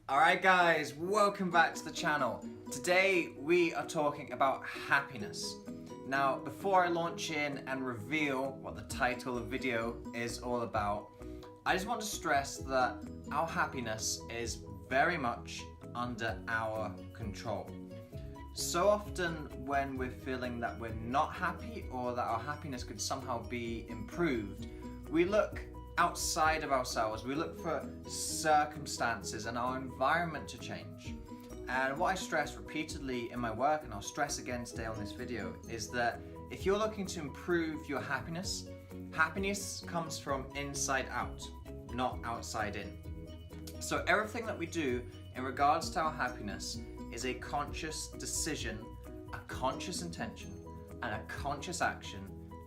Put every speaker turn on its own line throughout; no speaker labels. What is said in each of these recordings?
Alright guys, welcome back to the channel. Today we are talking about happiness. Now, before I launch in and reveal what the title of the video is all about, I just want to stress that our happiness is very much under our control. So often when we're feeling that we're not happy or that our happiness could somehow be improved, we look outside of ourselves, we look for circumstances and our environment to change. And what I stress repeatedly in my work, and I'll stress again today on this video, is that if you're looking to improve your happiness, happiness comes from inside out, not outside in. So everything that we do in regards to our happiness is a conscious decision, a conscious intention, and a conscious action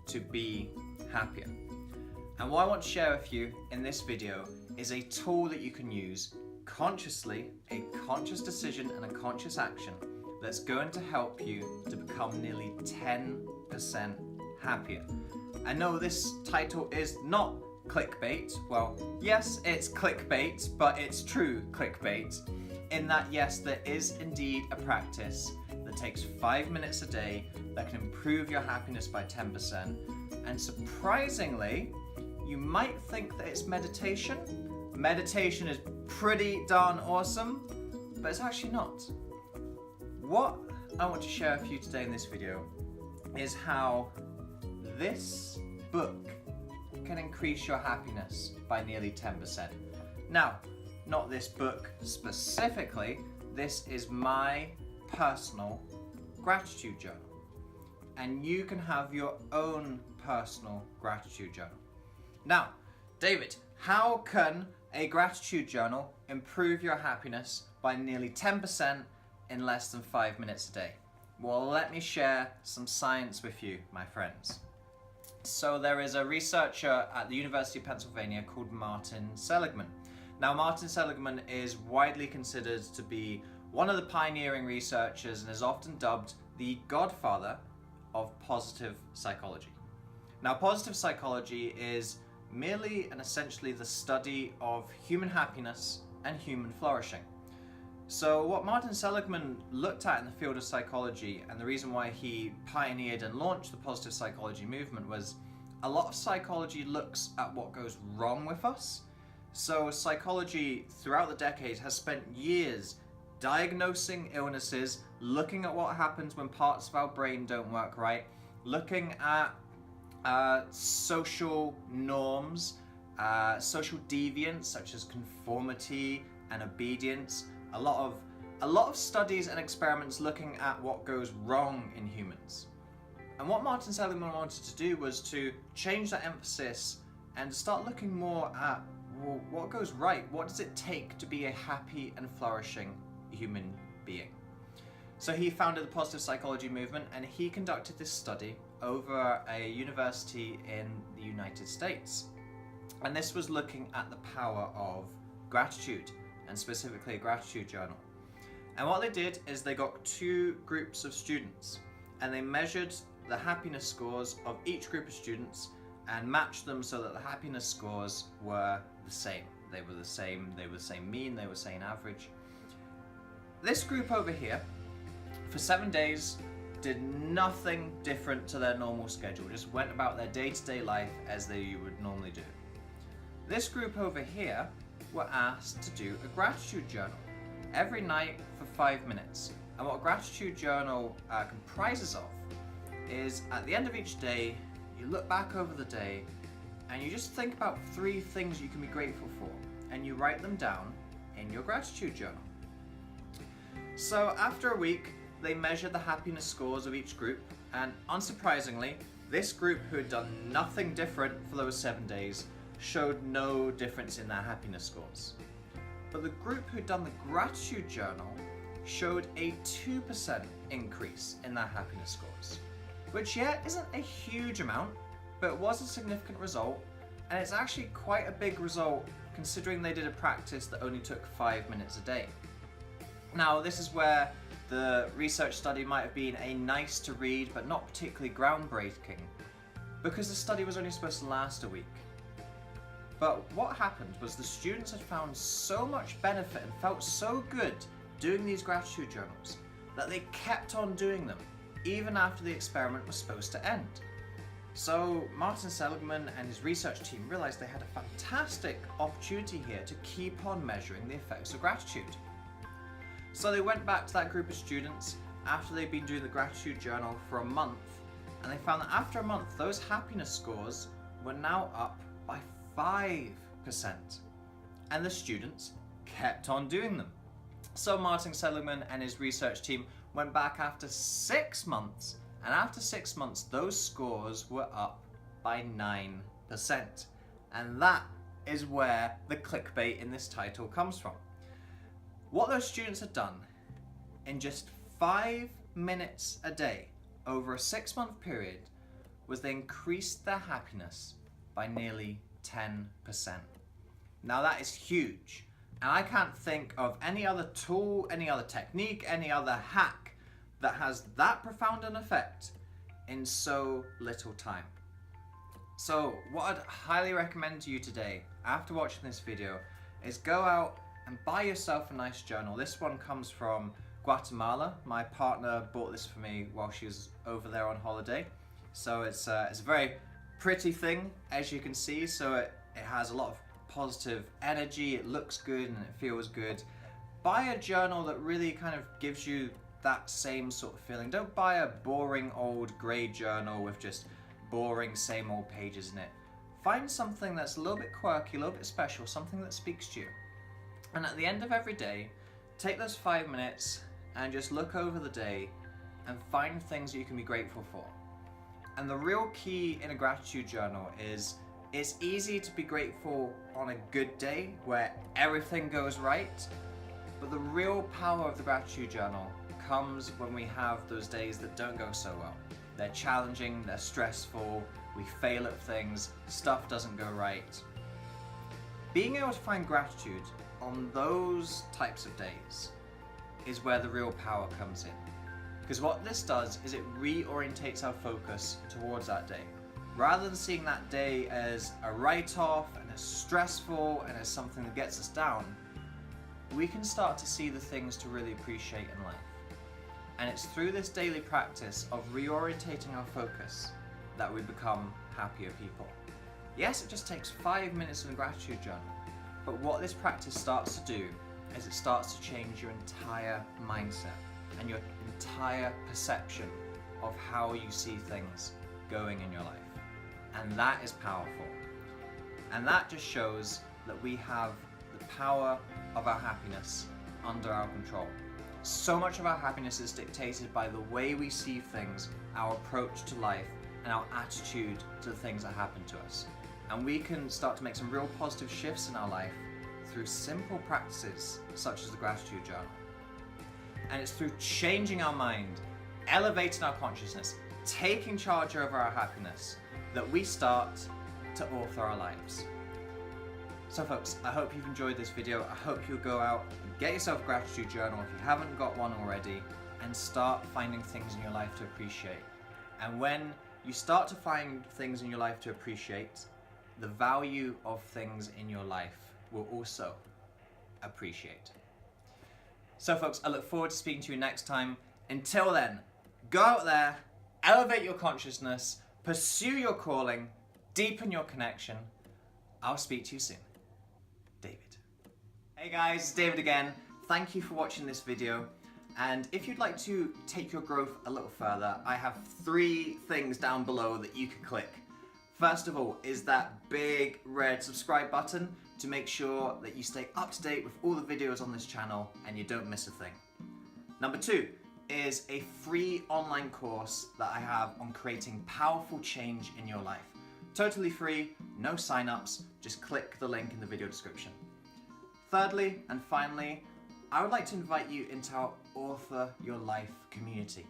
to be happier. And what I want to share with you in this video is a tool that you can use consciously, a conscious decision and a conscious action that's going to help you to become nearly 10% happier. I know this title is not clickbait. Well, yes, it's clickbait, but it's true clickbait in that, yes, there is indeed a practice that takes 5 minutes a day that can improve your happiness by 10%. And surprisingly, you might think that it's meditation. Meditation is pretty darn awesome, but it's actually not. What I want to share with you today in this video is how this book can increase your happiness by nearly 10%. Now, not this book specifically, this is my personal gratitude journal. And you can have your own personal gratitude journal. Now, David, how can a gratitude journal improve your happiness by nearly 10% in less than 5 minutes a day? Well, let me share some science with you, my friends. So there is a researcher at the University of Pennsylvania called Martin Seligman. Now, Martin Seligman is widely considered to be one of the pioneering researchers and is often dubbed the godfather of positive psychology. Now, positive psychology is merely and essentially the study of human happiness and human flourishing. So what Martin Seligman looked at in the field of psychology, and the reason why he pioneered and launched the positive psychology movement, was a lot of psychology looks at what goes wrong with us. So psychology throughout the decades has spent years diagnosing illnesses, looking at what happens when parts of our brain don't work right, looking at social norms, social deviance such as conformity and obedience. A lot of studies and experiments looking at what goes wrong in humans. And what Martin Seligman wanted to do was to change that emphasis and start looking more at, well, what goes right? What does it take to be a happy and flourishing human being? So he founded the positive psychology movement, and he conducted this study over a university in the United States. And this was looking at the power of gratitude, and specifically a gratitude journal. And what they did is they got two groups of students, and they measured the happiness scores of each group of students and matched them so that the happiness scores were the same. They were the same mean, they were the same average. This group over here, for 7 days, did nothing different to their normal schedule, just went about their day-to-day life as they would normally do. This group over here were asked to do a gratitude journal every night for 5 minutes. And what a gratitude journal comprises of is, at the end of each day, you look back over the day and you just think about 3 things you can be grateful for, and you write them down in your gratitude journal. So after a week, they measured the happiness scores of each group, and unsurprisingly, this group, who had done nothing different for those 7 days, showed no difference in their happiness scores. But the group who'd done the gratitude journal showed a 2% increase in their happiness scores, which yet isn't a huge amount, but it was a significant result, and it's actually quite a big result considering they did a practice that only took 5 minutes a day. Now, this is where the research study might have been a nice to read but not particularly groundbreaking, because the study was only supposed to last a week. But what happened was the students had found so much benefit and felt so good doing these gratitude journals that they kept on doing them even after the experiment was supposed to end. So Martin Seligman and his research team realized they had a fantastic opportunity here to keep on measuring the effects of gratitude. So they went back to that group of students after they'd been doing the gratitude journal for a month, and they found that after a month those happiness scores were now up by 5%, and the students kept on doing them. So Martin Seligman and his research team went back after 6 months, and after 6 months those scores were up by 9%. And that is where the clickbait in this title comes from. What those students had done in just 5 minutes a day over a 6-month period was they increased their happiness by nearly 10%. Now that is huge, and I can't think of any other tool, any other technique, any other hack that has that profound an effect in so little time. So what I'd highly recommend to you today, after watching this video, is go out and buy yourself a nice journal. This one comes from Guatemala. My partner bought this for me while she was over there on holiday. So it's a very pretty thing, as you can see. So it has a lot of positive energy, it looks good and it feels good. Buy a journal that really kind of gives you that same sort of feeling. Don't buy a boring old grey journal with just boring same old pages in it. Find something that's a little bit quirky, a little bit special, something that speaks to you. And at the end of every day, take those 5 minutes and just look over the day and find things that you can be grateful for. And the real key in a gratitude journal is it's easy to be grateful on a good day where everything goes right, but the real power of the gratitude journal comes when we have those days that don't go so well. They're challenging, they're stressful, we fail at things, stuff doesn't go right. Being able to find gratitude on those types of days is where the real power comes in. Because what this does is it reorientates our focus towards that day. Rather than seeing that day as a write-off and as stressful and as something that gets us down, we can start to see the things to really appreciate in life. And it's through this daily practice of reorientating our focus that we become happier people. Yes, it just takes 5 minutes in a gratitude journal, but what this practice starts to do is it starts to change your entire mindset and your entire perception of how you see things going in your life. And that is powerful. And that just shows that we have the power of our happiness under our control. So much of our happiness is dictated by the way we see things, our approach to life, and our attitude to the things that happen to us. And we can start to make some real positive shifts in our life through simple practices such as the gratitude journal. And it's through changing our mind, elevating our consciousness, taking charge over our happiness, that we start to author our lives. So folks, I hope you've enjoyed this video. I hope you'll go out and get yourself a gratitude journal if you haven't got one already, and start finding things in your life to appreciate. And when you start to find things in your life to appreciate, the value of things in your life will also appreciate. So folks, I look forward to speaking to you next time. Until then, go out there, elevate your consciousness, pursue your calling, deepen your connection. I'll speak to you soon. David. Hey guys, it's David again. Thank you for watching this video. And if you'd like to take your growth a little further, I have 3 things down below that you can click. First of all is that big red subscribe button to make sure that you stay up to date with all the videos on this channel and you don't miss a thing. Number 2 is a free online course that I have on creating powerful change in your life. Totally free, no sign-ups, just click the link in the video description. Thirdly and finally, I would like to invite you into our Author Your Life community.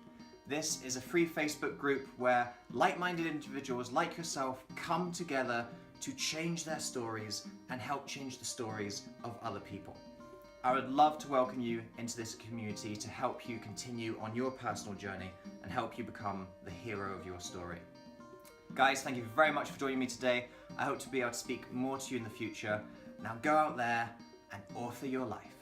This is a free Facebook group where like-minded individuals like yourself come together to change their stories and help change the stories of other people. I would love to welcome you into this community to help you continue on your personal journey and help you become the hero of your story. Guys, thank you very much for joining me today. I hope to be able to speak more to you in the future. Now go out there and author your life.